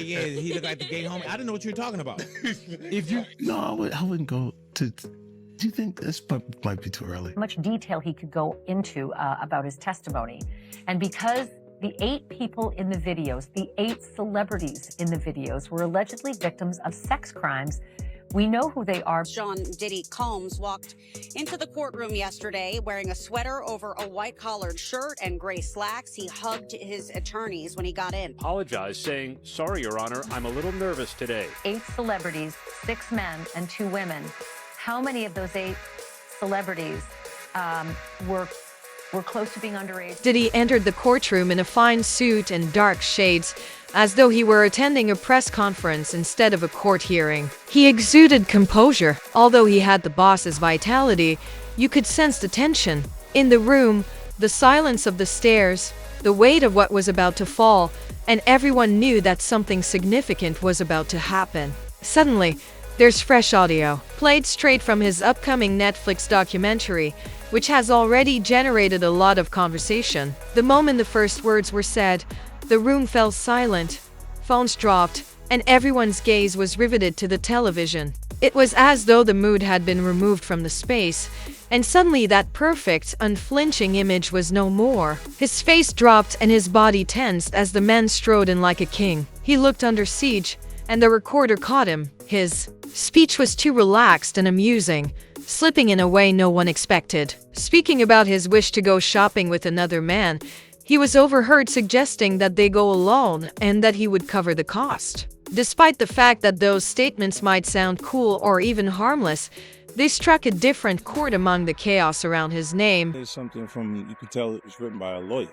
Yeah, he looked like the gay homie. I didn't know what you were talking about. If you no, I wouldn't go to. Do you think this might be too early? Much detail he could go into about his testimony. And because the 8 people in the videos, the 8 celebrities in the videos were allegedly victims of sex crimes, we know who they are. John Diddy Combs walked into the courtroom yesterday wearing a sweater over a white-collared shirt and gray slacks. He hugged his attorneys when he got in. Apologized, saying, "Sorry, Your Honor, I'm a little nervous today." 8 celebrities, 6 men and 2 women. How many of those 8 celebrities were close to being underage? Diddy entered the courtroom in a fine suit and dark shades, as though he were attending a press conference instead of a court hearing. He exuded composure. Although he had the boss's vitality, you could sense the tension. In the room, the silence of the stairs, the weight of what was about to fall, and everyone knew that something significant was about to happen. Suddenly, there's fresh audio, played straight from his upcoming Netflix documentary, which has already generated a lot of conversation. The moment the first words were said, the room fell silent, phones dropped, and everyone's gaze was riveted to the television. It was as though the mood had been removed from the space, and suddenly that perfect, unflinching image was no more. His face dropped and his body tensed as the man strode in like a king. He looked under siege, and the recorder caught him. His speech was too relaxed and amusing, slipping in a way no one expected. Speaking about his wish to go shopping with another man, he was overheard suggesting that they go alone and that he would cover the cost. Despite the fact that those statements might sound cool or even harmless, they struck a different chord among the chaos around his name. There's something from, you could tell it was written by a lawyer.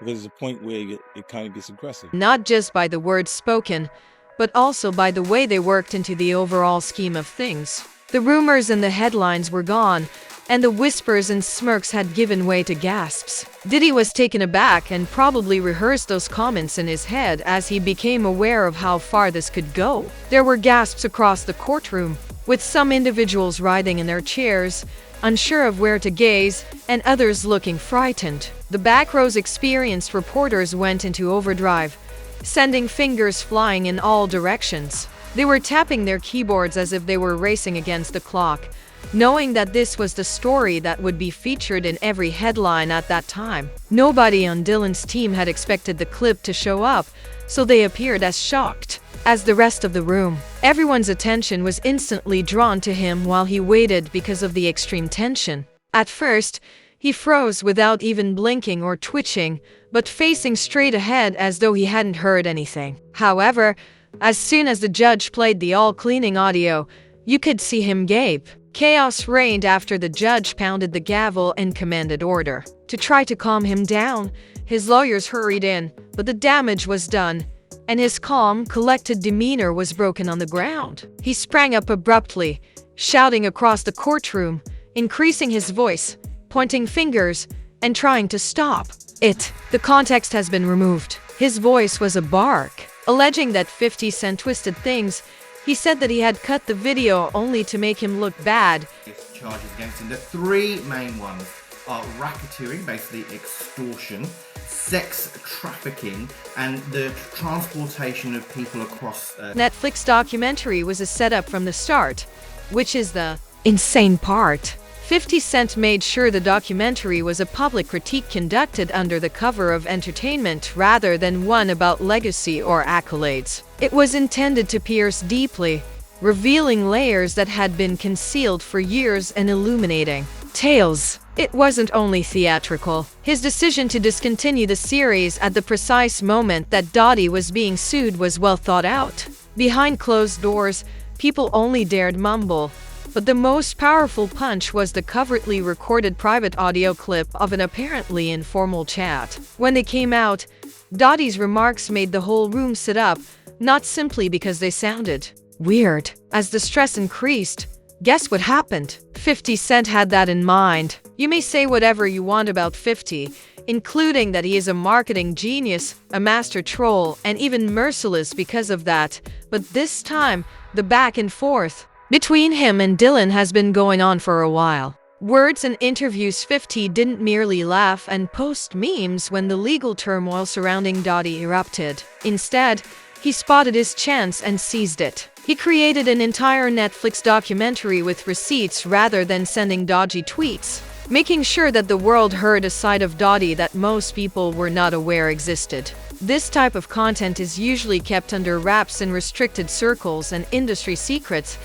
There's a point where it kind of gets aggressive. Not just by the words spoken, but also by the way they worked into the overall scheme of things. The rumors and the headlines were gone, and the whispers and smirks had given way to gasps. Diddy was taken aback and probably rehearsed those comments in his head as he became aware of how far this could go. There were gasps across the courtroom, with some individuals writhing in their chairs, unsure of where to gaze, and others looking frightened. The back row's experienced reporters went into overdrive, sending fingers flying in all directions. They were tapping their keyboards as if they were racing against the clock, knowing that this was the story that would be featured in every headline at that time. Nobody on Dylan's team had expected the clip to show up, so they appeared as shocked as the rest of the room. Everyone's attention was instantly drawn to him while he waited because of the extreme tension. At first, he froze without even blinking or twitching, but facing straight ahead as though he hadn't heard anything. However, as soon as the judge played the all-cleaning audio, you could see him gape. Chaos reigned after the judge pounded the gavel and commanded order. To try to calm him down, his lawyers hurried in, but the damage was done, and his calm, collected demeanor was broken on the ground. He sprang up abruptly, shouting across the courtroom, increasing his voice, pointing fingers, and trying to stop it. The context has been removed. His voice was a bark. Alleging that 50 Cent twisted things, he said that he had cut the video only to make him look bad. Charges against him. The 3 main ones are racketeering, basically extortion, sex trafficking, and the transportation of people across... Netflix documentary was a setup from the start, which is the insane part. 50 Cent made sure the documentary was a public critique conducted under the cover of entertainment rather than one about legacy or accolades. It was intended to pierce deeply, revealing layers that had been concealed for years and illuminating tales. It wasn't only theatrical. His decision to discontinue the series at the precise moment that Diddy was being sued was well thought out. Behind closed doors, people only dared mumble. But the most powerful punch was the covertly recorded private audio clip of an apparently informal chat. When they came out, Diddy's remarks made the whole room sit up, not simply because they sounded weird. As the stress increased, guess what happened? 50 Cent had that in mind. You may say whatever you want about 50, including that he is a marketing genius, a master troll, and even merciless because of that, but this time, the back and forth between him and Dylan has been going on for a while. Words and interviews. 50 didn't merely laugh and post memes when the legal turmoil surrounding Diddy erupted. Instead, he spotted his chance and seized it. He created an entire Netflix documentary with receipts rather than sending dodgy tweets, making sure that the world heard a side of Diddy that most people were not aware existed. This type of content is usually kept under wraps in restricted circles and industry secrets,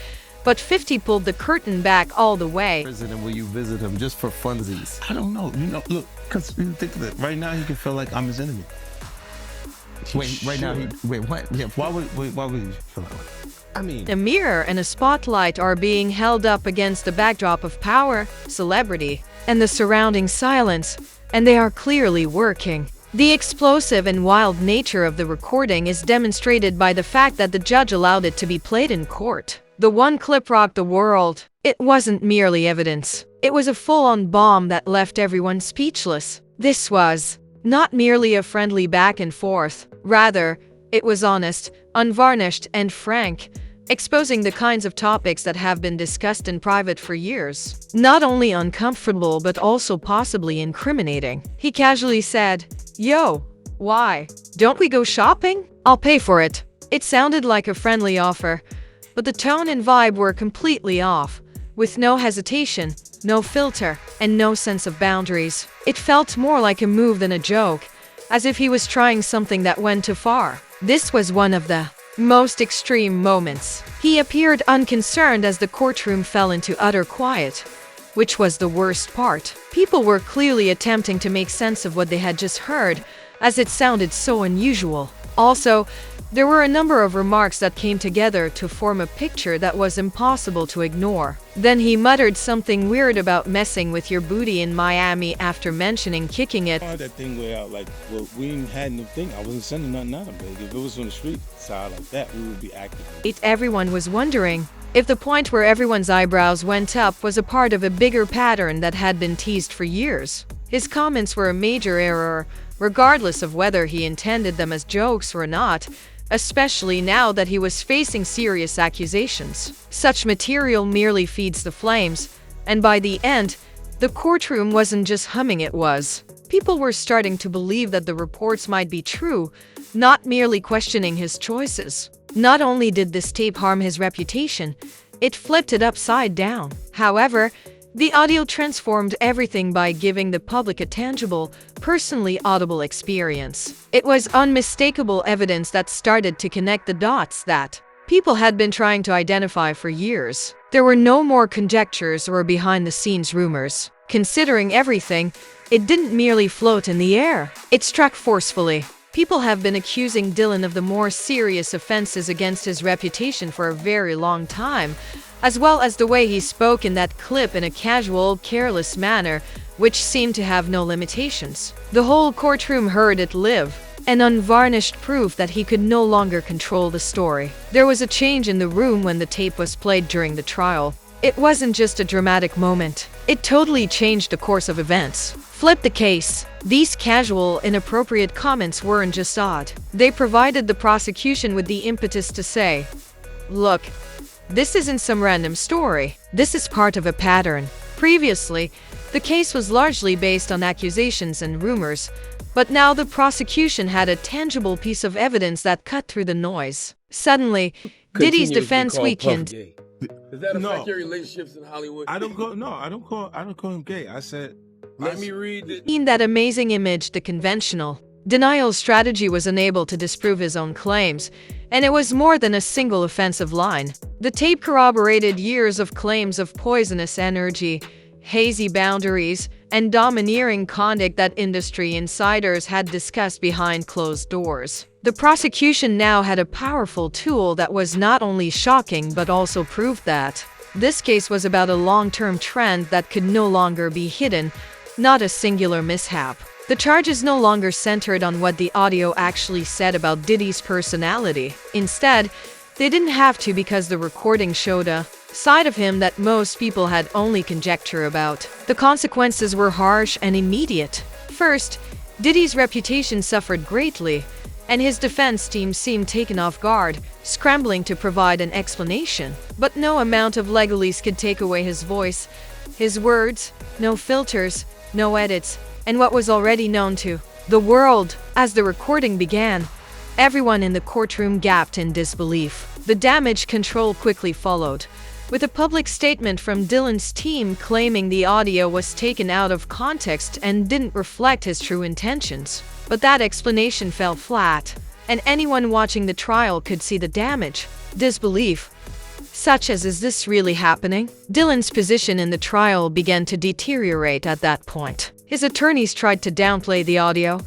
but 50 pulled the curtain back all the way. President, will you visit him just for funsies? I don't know. Look, because you think that right now he can feel like I'm his enemy. Wait, right now wait, what? Yeah, why would he feel that way? I mean, A mirror and a spotlight are being held up against the backdrop of power, celebrity, and the surrounding silence, and they are clearly working. The explosive and wild nature of the recording is demonstrated by the fact that the judge allowed it to be played in court. The one clip rocked the world. It wasn't merely evidence. It was a full-on bomb that left everyone speechless. This was not merely a friendly back and forth. Rather, it was honest, unvarnished, and frank, exposing the kinds of topics that have been discussed in private for years. Not only uncomfortable but also possibly incriminating. He casually said, "Yo, why? Don't we go shopping? I'll pay for it." It sounded like a friendly offer, but the tone and vibe were completely off, with no hesitation, no filter, and no sense of boundaries. It felt more like a move than a joke, as if he was trying something that went too far. This was one of the most extreme moments. He appeared unconcerned as the courtroom fell into utter quiet, which was the worst part. People were clearly attempting to make sense of what they had just heard, as it sounded so unusual. Also, there were a number of remarks that came together to form a picture that was impossible to ignore. Then he muttered something weird about messing with your booty in Miami after mentioning kicking it. That thing way out, like, well, we ain't had no thing. I wasn't sending nothing out, but if it was on the street side like that, we would be active. Everyone was wondering if the point where everyone's eyebrows went up was a part of a bigger pattern that had been teased for years. His comments were a major error, regardless of whether he intended them as jokes or not, especially now that he was facing serious accusations. Such material merely feeds the flames, and by the end, the courtroom wasn't just humming, it was. People were starting to believe that the reports might be true, not merely questioning his choices. Not only did this tape harm his reputation, it flipped it upside down. However, the audio transformed everything by giving the public a tangible, personally audible experience. It was unmistakable evidence that started to connect the dots that people had been trying to identify for years. There were no more conjectures or behind-the-scenes rumors. Considering everything, it didn't merely float in the air. It struck forcefully. People have been accusing Dylan of the more serious offenses against his reputation for a very long time, as well as the way he spoke in that clip in a casual, careless manner, which seemed to have no limitations. The whole courtroom heard it live, an unvarnished proof that he could no longer control the story. There was a change in the room when the tape was played during the trial. It wasn't just a dramatic moment. It totally changed the course of events. Flip the case. These casual, inappropriate comments weren't just odd. They provided the prosecution with the impetus to say, "Look, this isn't some random story. This is part of a pattern." Previously, the case was largely based on accusations and rumors, but now the prosecution had a tangible piece of evidence that cut through the noise. Suddenly, Diddy's defense weakened. Does that affect your relationships in Hollywood? I don't call him gay. I said, Let me read it. In that amazing image, the conventional denial strategy was unable to disprove his own claims, and it was more than a single offensive line. The tape corroborated years of claims of poisonous energy, hazy boundaries, and domineering conduct that industry insiders had discussed behind closed doors. The prosecution now had a powerful tool that was not only shocking but also proved that this case was about a long-term trend that could no longer be hidden, not a singular mishap. The charges no longer centered on what the audio actually said about Diddy's personality. Instead, they didn't have to because the recording showed a side of him that most people had only conjecture about. The consequences were harsh and immediate. First, Diddy's reputation suffered greatly, and his defense team seemed taken off guard, scrambling to provide an explanation. But no amount of legalese could take away his voice, his words, no filters, no edits, and what was already known to the world. As the recording began, Everyone in the courtroom gaped in disbelief. The damage control quickly followed, with a public statement from Dylan's team claiming the audio was taken out of context and didn't reflect his true intentions. But that explanation fell flat, and anyone watching the trial could see the damage. Disbelief, such as, is this really happening? Dylan's position in the trial began to deteriorate at that point. His attorneys tried to downplay the audio,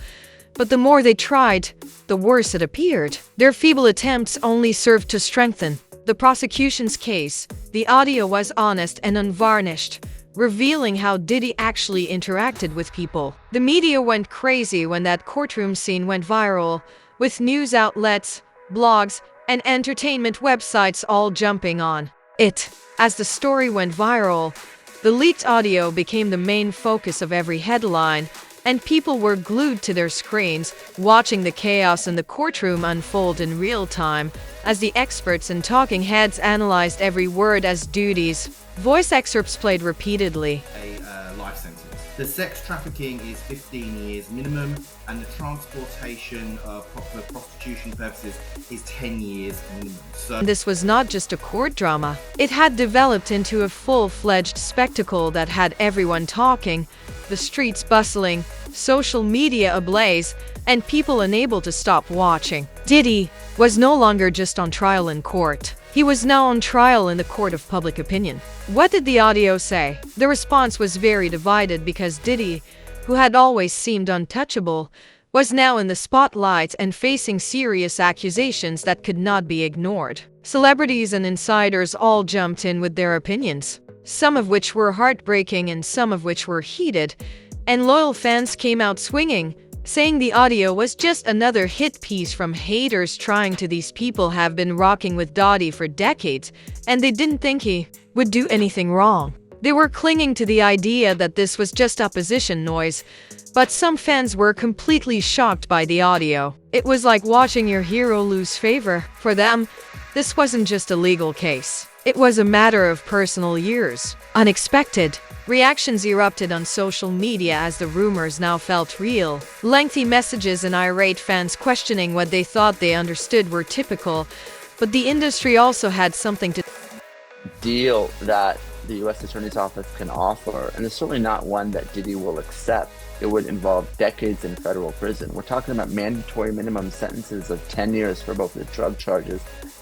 but the more they tried, the worse it appeared. Their feeble attempts only served to strengthen the prosecution's case. The audio was honest and unvarnished, revealing how Diddy actually interacted with people. The media went crazy when that courtroom scene went viral, with news outlets, blogs, and entertainment websites all jumping on it. As the story went viral, the leaked audio became the main focus of every headline, and people were glued to their screens, watching the chaos in the courtroom unfold in real time, as the experts and talking heads analyzed every word as duties. Voice excerpts played repeatedly. A life sentence. The sex trafficking is 15 years minimum, and the transportation for prostitution purposes is 10 years minimum. So this was not just a court drama. It had developed into a full-fledged spectacle that had everyone talking, the streets bustling, social media ablaze, and people unable to stop watching. Diddy was no longer just on trial in court. He was now on trial in the court of public opinion. What did the audio say? The response was very divided because Diddy, who had always seemed untouchable, was now in the spotlight and facing serious accusations that could not be ignored. Celebrities and insiders all jumped in with their opinions, some of which were heartbreaking and some of which were heated, and loyal fans came out swinging, saying the audio was just another hit piece from haters trying to. These people have been rocking with Diddy for decades, and they didn't think he would do anything wrong. They were clinging to the idea that this was just opposition noise, but some fans were completely shocked by the audio. It was like watching your hero lose favor. For them, this wasn't just a legal case. It was a matter of personal years. Unexpected reactions erupted on social media as the rumors now felt real. Lengthy messages and irate fans questioning what they thought they understood were typical, but the industry also had something to deal that the U.S. Attorney's Office can offer, and it's certainly not one that Diddy will accept. It would involve decades in federal prison. We're talking about mandatory minimum sentences of 10 years for both the drug charges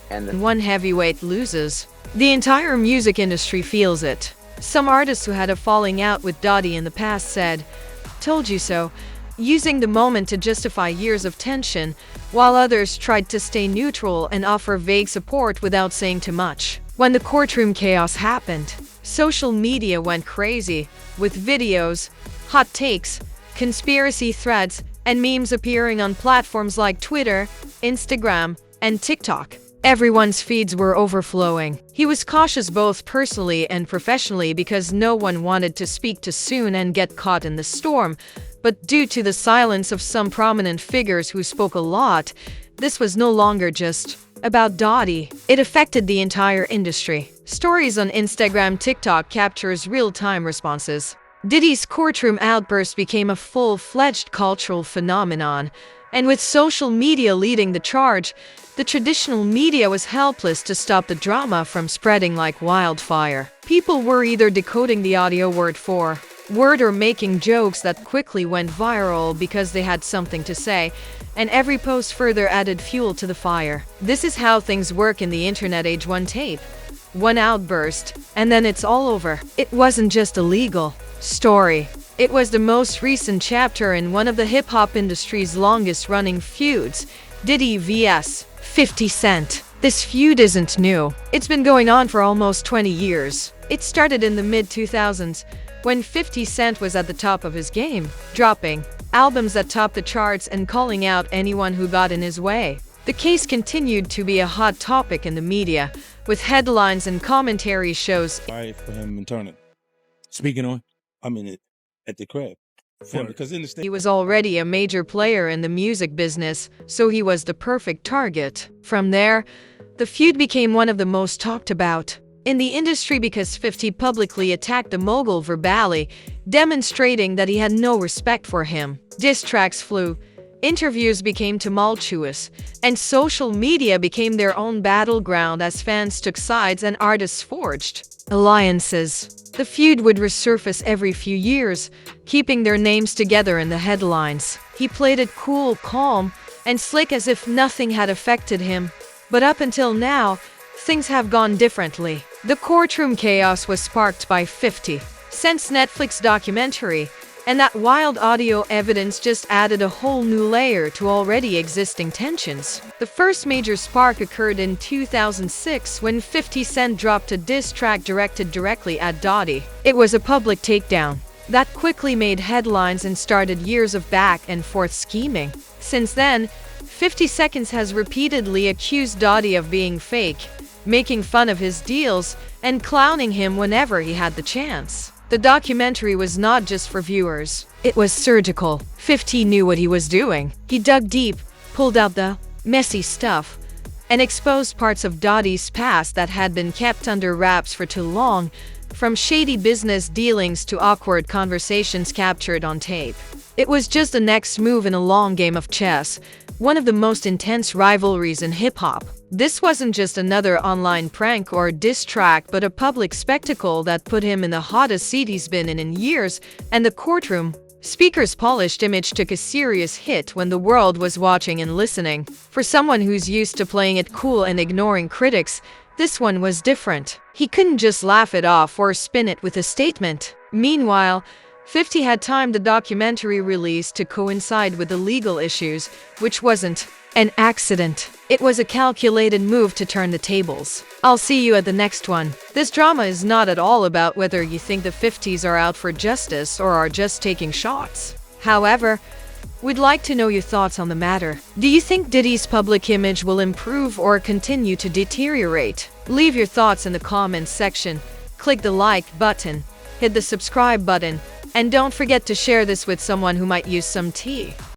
and the one heavyweight loses. The entire music industry feels it. Some artists who had a falling out with Diddy in the past said, "Told you so," using the moment to justify years of tension, while others tried to stay neutral and offer vague support without saying too much. When the courtroom chaos happened, social media went crazy, with videos, hot takes, conspiracy threads, and memes appearing on platforms like Twitter, Instagram, and TikTok. Everyone's feeds were overflowing. He was cautious both personally and professionally because no one wanted to speak too soon and get caught in the storm. But due to the silence of some prominent figures who spoke a lot, this was no longer just about Diddy. It affected the entire industry. Stories on Instagram, TikTok captures real-time responses. Diddy's courtroom outburst became a full-fledged cultural phenomenon, and with social media leading the charge, the traditional media was helpless to stop the drama from spreading like wildfire. People were either decoding the audio word for word or making jokes that quickly went viral because they had something to say, and every post further added fuel to the fire. This is how things work in the internet age: one tape, one outburst, and then it's all over. It wasn't just a legal story. It was the most recent chapter in one of the hip-hop industry's longest-running feuds, Diddy vs. 50 Cent. This feud isn't new. It's been going on for almost 20 years. It started in the mid-2000s, when 50 Cent was at the top of his game, dropping albums that topped the charts and calling out anyone who got in his way. The case continued to be a hot topic in the media, with headlines and commentary shows. Fight for him and turn it. Speaking on, at the crib. Because in the state, He was already a major player in the music business, so he was the perfect target. From there, the feud became one of the most talked about in the industry because 50 publicly attacked the mogul verbally, demonstrating that he had no respect for him. Diss tracks flew, Interviews became tumultuous, and social media became their own battleground as fans took sides and artists forged alliances. The feud would resurface every few years, keeping their names together in the headlines. He played it cool, calm, and slick as if nothing had affected him. But up until now, things have gone differently. The courtroom chaos was sparked by 50 Cent's Netflix documentary, and that wild audio evidence just added a whole new layer to already existing tensions. The first major spark occurred in 2006 when 50 Cent dropped a diss track directed directly at Diddy. It was a public takedown that quickly made headlines and started years of back and forth scheming. Since then, 50 Seconds has repeatedly accused Diddy of being fake, making fun of his deals, and clowning him whenever he had the chance. The documentary was not just for viewers. It was surgical. 50 knew what he was doing. He dug deep, pulled out the messy stuff, and exposed parts of Diddy's past that had been kept under wraps for too long, from shady business dealings to awkward conversations captured on tape. It was just the next move in a long game of chess, one of the most intense rivalries in hip-hop. This wasn't just another online prank or diss track, but a public spectacle that put him in the hottest seat he's been in years, and the courtroom speaker's polished image took a serious hit when the world was watching and listening. For someone who's used to playing it cool and ignoring critics, this one was different. He couldn't just laugh it off or spin it with a statement. Meanwhile, 50 had timed the documentary release to coincide with the legal issues, which wasn't an accident. It was a calculated move to turn the tables. I'll see you at the next one. This drama is not at all about whether you think the 50s are out for justice or are just taking shots. However, we'd like to know your thoughts on the matter. Do you think Diddy's public image will improve or continue to deteriorate? Leave your thoughts in the comments section. Click the like button, hit the subscribe button, and don't forget to share this with someone who might use some tea.